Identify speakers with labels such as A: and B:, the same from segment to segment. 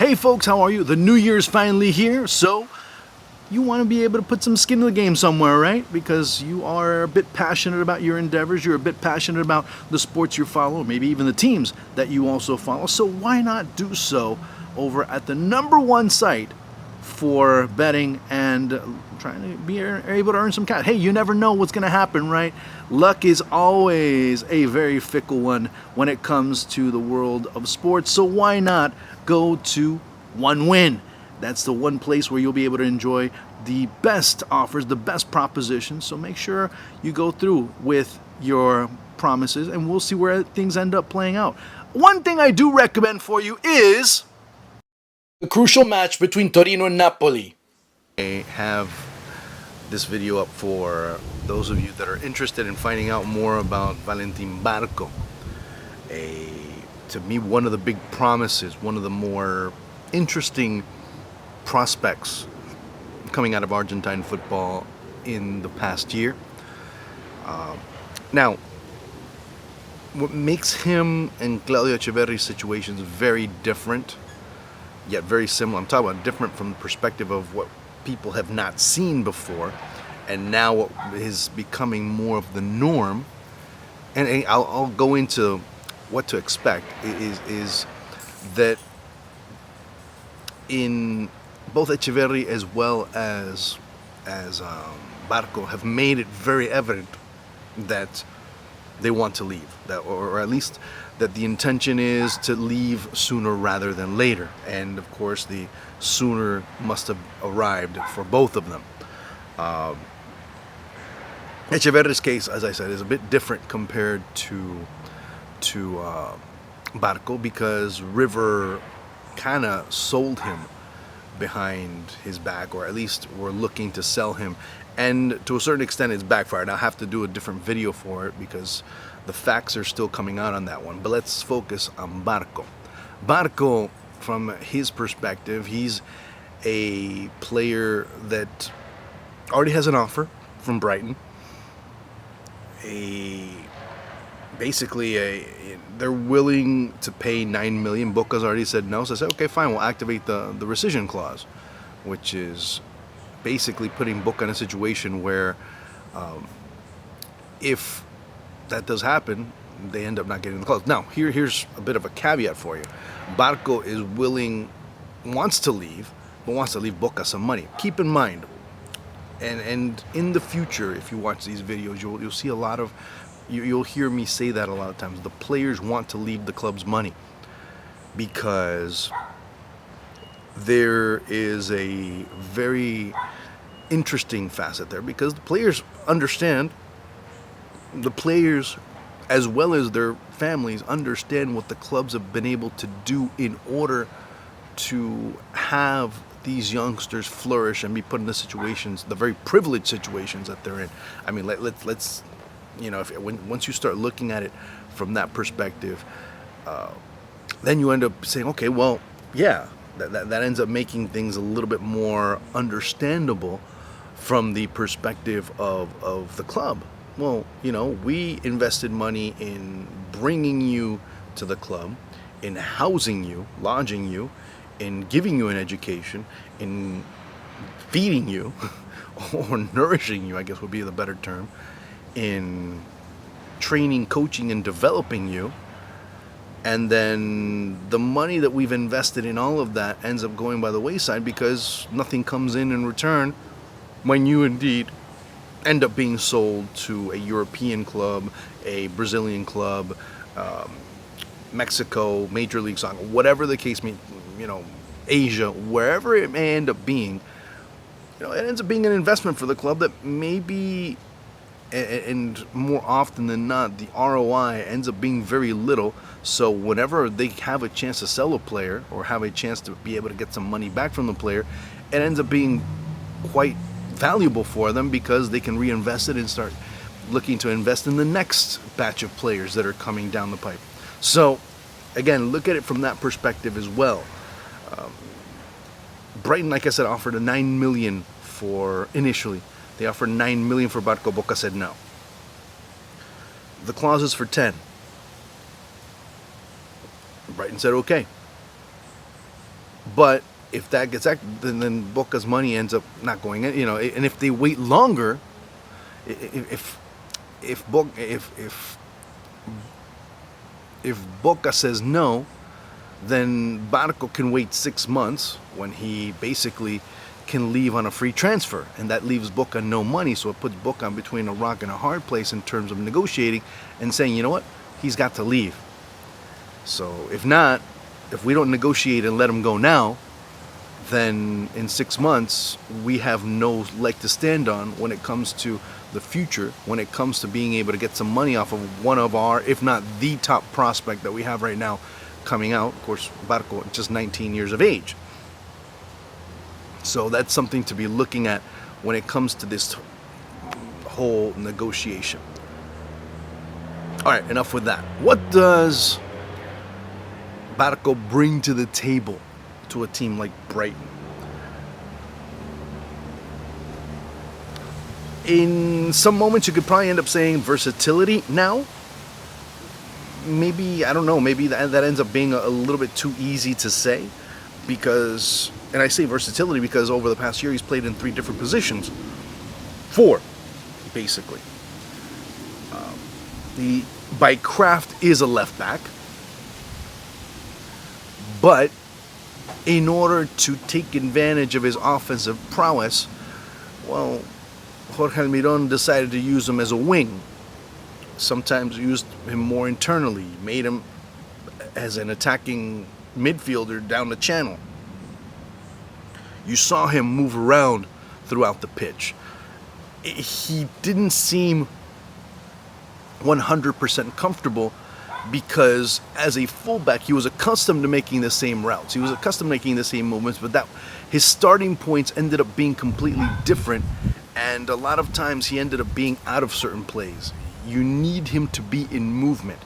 A: Hey folks, how are you? The new year's finally here, so you want to be able to put some skin in the game somewhere, right? Because you are a bit passionate about your endeavors, you're a bit passionate about the sports you follow, maybe even the teams that you also follow. So why not do so over at the #1 site for betting and trying to be able to earn some cash. Hey, you never know what's going to happen, right? Luck is always a very fickle one when it comes to the world of sports. So why not go to One Win? That's the one place where you'll be able to enjoy the best offers, the best propositions. So make sure you go through with your promises and we'll see where things end up playing out. One thing I do recommend for you is the crucial match between Torino and Napoli. I have this video up for those of you that are interested in finding out more about Valentin Barco. To me, one of the big promises, one of the more interesting prospects coming out of Argentine football in the past year. Now, what makes him and Claudio Echeverri's situations very different, yet very similar. I'm talking about different from the perspective of what people have not seen before, and now what is becoming more of the norm. And I'll go into what to expect. Is that in both Echeverri as well as Barco have made it very evident that they want to leave, that, or at least that the intention is to leave sooner rather than later. And of course, the sooner must have arrived for both of them. Echeverri's case, as I said, is a bit different compared to Barco, because River kind of sold him behind his back, or at least were looking to sell him, and to a certain extent it's backfired. I'll have to do a different video for it because the facts are still coming out on that one. But let's focus on Barco. Barco, from his perspective, he's a player that already has an offer from Brighton. They're willing to pay $9 million. Boca's already said no, so I said, okay, fine, we'll activate the rescission clause, which is basically putting Boca in a situation where if that does happen, they end up not getting the clause. Now, here's a bit of a caveat for you. Barco is wants to leave, but wants to leave Boca some money. Keep in mind, and in the future, if you watch these videos, you'll see a lot of, you'll hear me say that a lot of times. The players want to leave the club's money because there is a very interesting facet there, because the players understand, the players as well as their families understand what the clubs have been able to do in order to have these youngsters flourish and be put in the situations, the very privileged situations that they're in. I mean, let's you know, once you start looking at it from that perspective, then you end up saying, okay, well, yeah, that ends up making things a little bit more understandable from the perspective of the club. Well, you know, we invested money in bringing you to the club, in housing you, lodging you, in giving you an education, in feeding you, or nourishing you, I guess would be the better term, in training, coaching, and developing you. And then the money that we've invested in all of that ends up going by the wayside because nothing comes in return when you indeed end up being sold to a European club, a Brazilian club, Mexico, Major League Soccer, whatever the case may, you know, Asia, wherever it may end up being. You know, it ends up being an investment for the club that maybe, and more often than not, the ROI ends up being very little. So whenever they have a chance to sell a player or have a chance to be able to get some money back from the player, it ends up being quite valuable for them because they can reinvest it and start looking to invest in the next batch of players that are coming down the pipe. So again, look at it from that perspective as well. Brighton, like I said, offered a $9 million for initially. They offered $9 million for Barco. Boca said no. The clause is for 10. Brighton said okay. But if that gets then Boca's money ends up not going in. And if they wait longer, if if Boca, if Boca says no, then Barco can wait 6 months when he basically can leave on a free transfer, and that leaves Boca no money. So it puts Boca between a rock and a hard place in terms of negotiating and saying, you know what, he's got to leave. So if not, if we don't negotiate and let him go now, then in 6 months we have no leg to stand on when it comes to the future, when it comes to being able to get some money off of one of our, if not the top prospect that we have right now coming out. Of course, Barco, just 19 years of age. So that's something to be looking at when it comes to this whole negotiation. All right, enough with that. What does Barco bring to the table to a team like Brighton? In some moments, you could probably end up saying versatility. Now, maybe, I don't know, maybe that ends up being a little bit too easy to say, because, and I say versatility because over the past year he's played in 3 different positions. 4, basically. By craft is a left back, but in order to take advantage of his offensive prowess, well, Jorge Almiron decided to use him as a wing. Sometimes used him more internally, made him as an attacking midfielder down the channel. You saw him move around throughout the pitch. He didn't seem 100% comfortable because as a fullback he was accustomed to making the same routes. He was accustomed to making the same movements, but that his starting points ended up being completely different, and a lot of times he ended up being out of certain plays. You need him to be in movement.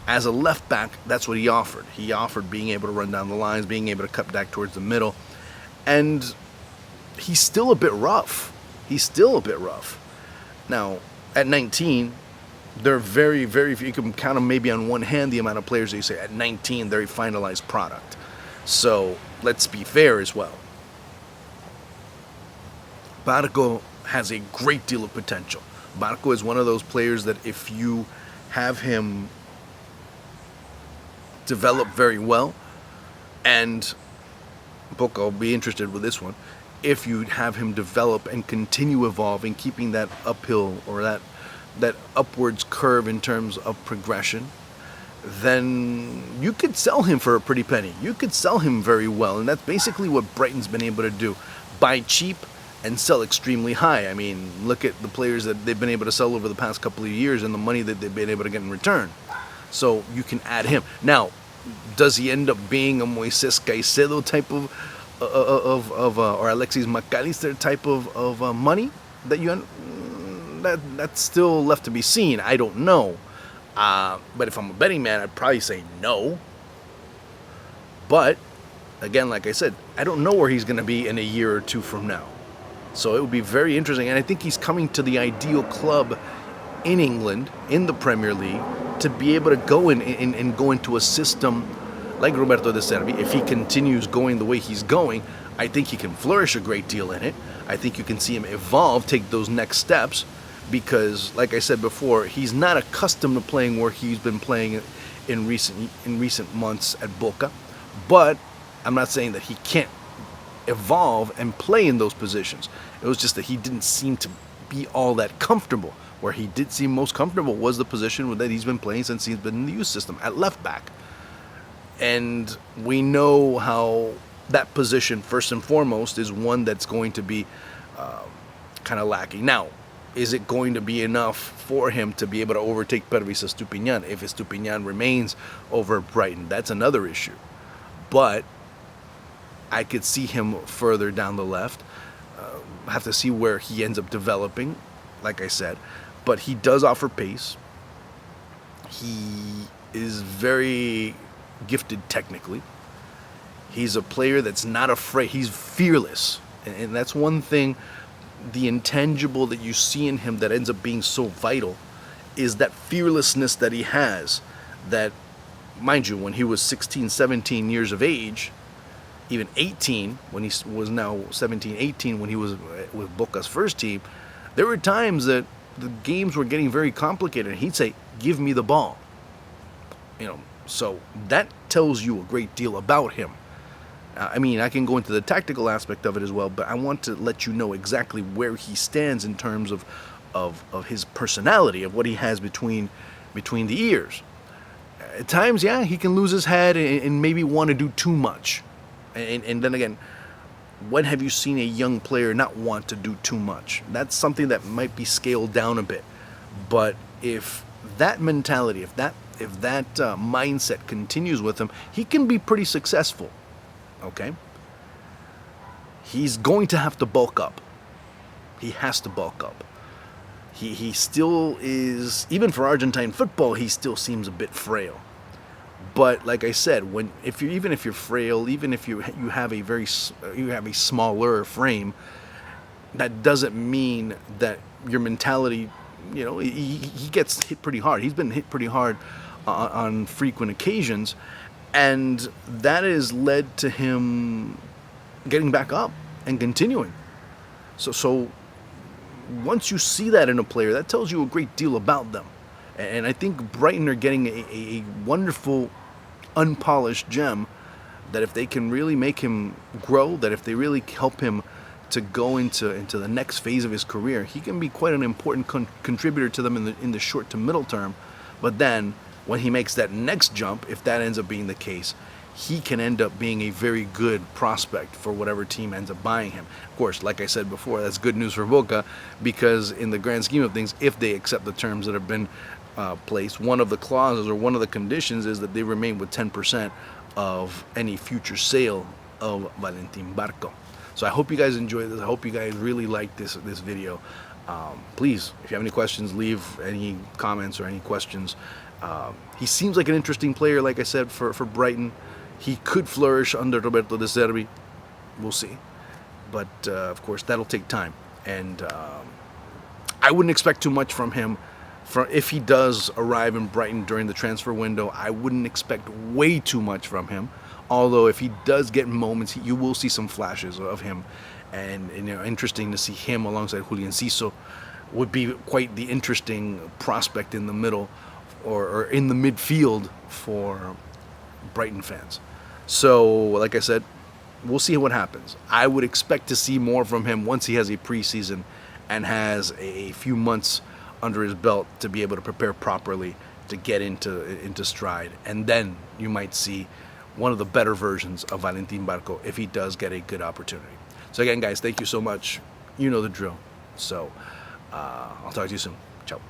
A: As a left back, that's what he offered. He offered being able to run down the lines, being able to cut back towards the middle, and he's still a bit rough. Now, at 19, they're very, very few. You can count them maybe on one hand the amount of players that you say at 19 they're a finalized product. So let's be fair as well. Barco has a great deal of potential. Barco is one of those players that if you have him develop very well, and Boca will be interested with this one, if you have him develop and continue evolving, keeping that uphill or that upwards curve in terms of progression, then you could sell him for a pretty penny. You could sell him very well, and that's basically what Brighton's been able to do. Buy cheap and sell extremely high. I mean, look at the players that they've been able to sell over the past couple of years and the money that they've been able to get in return. So you can add him. Now, does he end up being a Moises Caicedo type of or Alexis McAllister type of money that you that's still left to be seen? I don't know. But if I'm a betting man, I'd probably say no. But again, like I said, I don't know where he's going to be in a year or two from now. So it would be very interesting, and I think he's coming to the ideal club in England, in the Premier League, to be able to go and go into a system like Roberto De Zerbi. If he continues going the way he's going, I think he can flourish a great deal in it. I think you can see him evolve, take those next steps, because, like I said before, he's not accustomed to playing where he's been playing in recent months at Boca. But I'm not saying that he can't evolve and play in those positions. It was just that he didn't seem to be all that comfortable. Where he did seem most comfortable was the position that he's been playing since he's been in the youth system, at left back. And we know how that position, first and foremost, is one that's going to be kind of lacking. Now, is it going to be enough for him to be able to overtake Pervis Estupiñán if Estupiñán remains over Brighton? That's another issue. But I could see him further down the left. Have to see where he ends up developing, like I said. But he does offer pace. He is very gifted technically. He's a player that's not afraid. He's fearless. And that's one thing, the intangible that you see in him that ends up being so vital is that fearlessness that he has. That, mind you, when he was 16, 17 years of age, even 18, when he was now 17, 18, when he was with Boca's first team, there were times that the games were getting very complicated, and he'd say, "Give me the ball." So that tells you a great deal about him. I mean, I can go into the tactical aspect of it as well, but I want to let you know exactly where he stands in terms of his personality, of what he has between the ears. At times, yeah, he can lose his head and maybe want to do too much. And then again, when have you seen a young player not want to do too much? That's something that might be scaled down a bit. But if that mentality, if that mindset continues with him, he can be pretty successful. Okay? He's going to have to bulk up. He has to bulk up. He still is, even for Argentine football, he still seems a bit frail. But like I said, even if you're frail, even if you have a smaller frame, that doesn't mean that your mentality, he gets hit pretty hard. He's been hit pretty hard on frequent occasions, and that has led to him getting back up and continuing. So once you see that in a player, that tells you a great deal about them. And I think Brighton are getting a wonderful, unpolished gem that if they can really make him grow, that if they really help him to go into the next phase of his career, he can be quite an important contributor to them in the short to middle term. But then, when he makes that next jump, if that ends up being the case, he can end up being a very good prospect for whatever team ends up buying him. Of course, like I said before, that's good news for Boca, because in the grand scheme of things, if they accept the terms that have been placed, one of the clauses or one of the conditions is that they remain with 10% of any future sale of Valentin Barco. So I hope you guys enjoyed this. I hope you guys really liked this video. Please, if you have any questions, leave any comments or any questions. He seems like an interesting player, like I said, for Brighton. He could flourish under Roberto De Zerbi. We'll see. But, of course, that'll take time. And I wouldn't expect too much from him. If he does arrive in Brighton during the transfer window, I wouldn't expect way too much from him. Although if he does get moments, you will see some flashes of him. And interesting to see him alongside Julian Ciso would be quite the interesting prospect in the middle or in the midfield for Brighton fans. So, like I said, we'll see what happens. I would expect to see more from him once he has a preseason and has a few months under his belt to be able to prepare properly to get into stride. And then you might see one of the better versions of Valentin Barco if he does get a good opportunity. So again, guys, thank you so much. You know the drill. So I'll talk to you soon. Ciao.